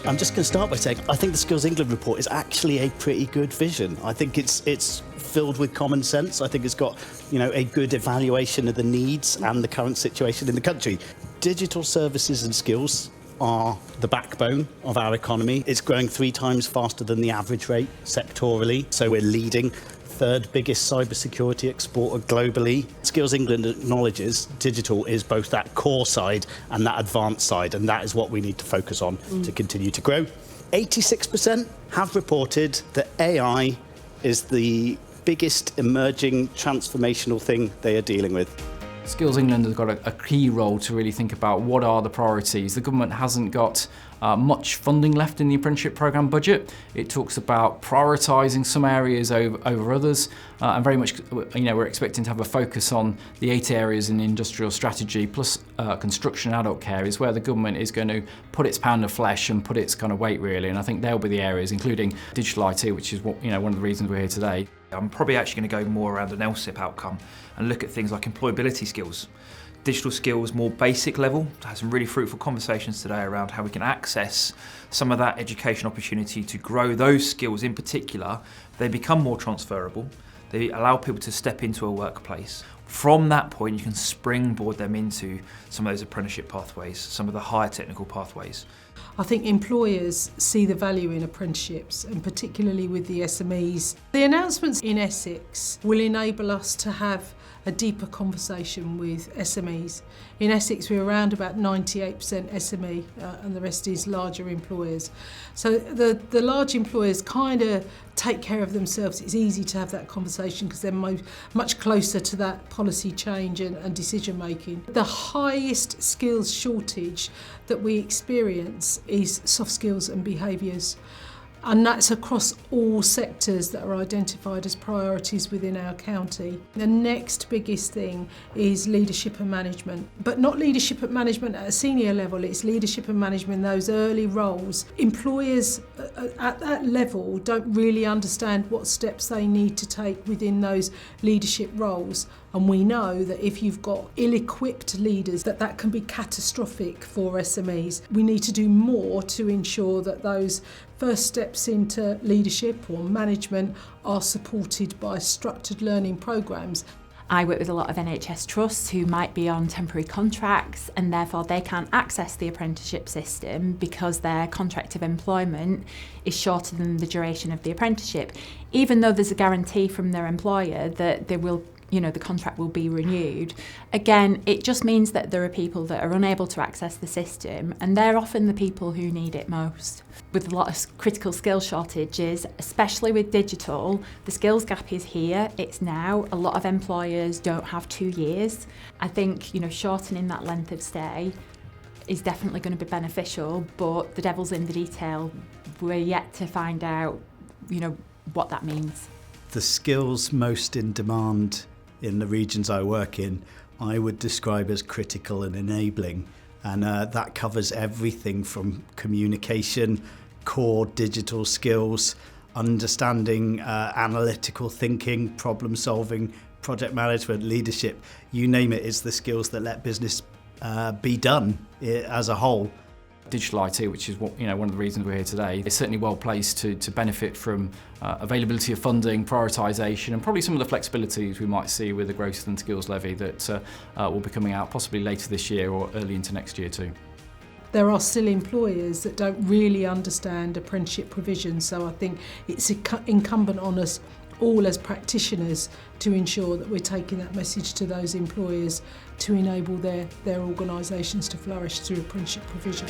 I'm just going to start by saying I think the Skills England report is actually a pretty good vision. I think it's filled with common sense. I think it's got, a good evaluation of the needs and the current situation in the country. Digital services and skills are the backbone of our economy. It's growing 3 times faster than the average rate sectorally, so we're leading. Third biggest cybersecurity exporter globally. Skills England acknowledges digital is both that core side and that advanced side, and that is what we need to focus on to continue to grow. 86% have reported that AI is the biggest emerging transformational thing they are dealing with. Skills England has got a key role to really think about what are the priorities. The government hasn't got much funding left in the apprenticeship programme budget. It talks about prioritising some areas over others, and very much, we're expecting to have a focus on the 8 areas in the industrial strategy, plus construction and adult care is where the government is going to put its pound of flesh and put its kind of weight really. And I think they'll be the areas, including digital IT, which is what, one of the reasons we're here today. I'm probably actually going to go more around an LSIP outcome and look at things like employability skills, digital skills, more basic level. I had some really fruitful conversations today around how we can access some of that education opportunity to grow those skills in particular. They become more transferable. They allow people to step into a workplace. From that point, you can springboard them into some of those apprenticeship pathways, some of the higher technical pathways. I think employers see the value in apprenticeships, and particularly with the SMEs. The announcements in Essex will enable us to have a deeper conversation with SMEs. In Essex, we're around about 98% SME, and the rest is larger employers. So the large employers kind of take care of themselves. It's easy to have that conversation because they're much closer to that policy change and decision making. The highest skills shortage that we experience is soft skills and behaviours. And that's across all sectors that are identified as priorities within our county. The next biggest thing is leadership and management, but not leadership and management at a senior level, it's leadership and management in those early roles. Employers at that level don't really understand what steps they need to take within those leadership roles. And we know that if you've got ill-equipped leaders, that can be catastrophic for SMEs. We need to do more to ensure that those first steps into leadership or management are supported by structured learning programmes. I work with a lot of NHS trusts who might be on temporary contracts, and therefore they can't access the apprenticeship system because their contract of employment is shorter than the duration of the apprenticeship, even though there's a guarantee from their employer that they will, the contract will be renewed. Again, it just means that there are people that are unable to access the system, and they're often the people who need it most. With a lot of critical skill shortages, especially with digital, the skills gap is here, it's now. A lot of employers don't have 2 years. I think, shortening that length of stay is definitely going to be beneficial, but the devil's in the detail. We're yet to find out, what that means. The skills most in demand in the regions I work in, I would describe as critical and enabling. And that covers everything from communication, core digital skills, understanding analytical thinking, problem solving, project management, leadership, you name it, it's the skills that let business be done as a whole. Digital IT, which is what, one of the reasons we're here today, is certainly well placed to benefit from availability of funding, prioritisation, and probably some of the flexibilities we might see with the growth and skills levy that will be coming out possibly later this year or early into next year too. There are still employers that don't really understand apprenticeship provision, so I think it's incumbent on us all as practitioners to ensure that we're taking that message to those employers to enable their organisations to flourish through apprenticeship provision.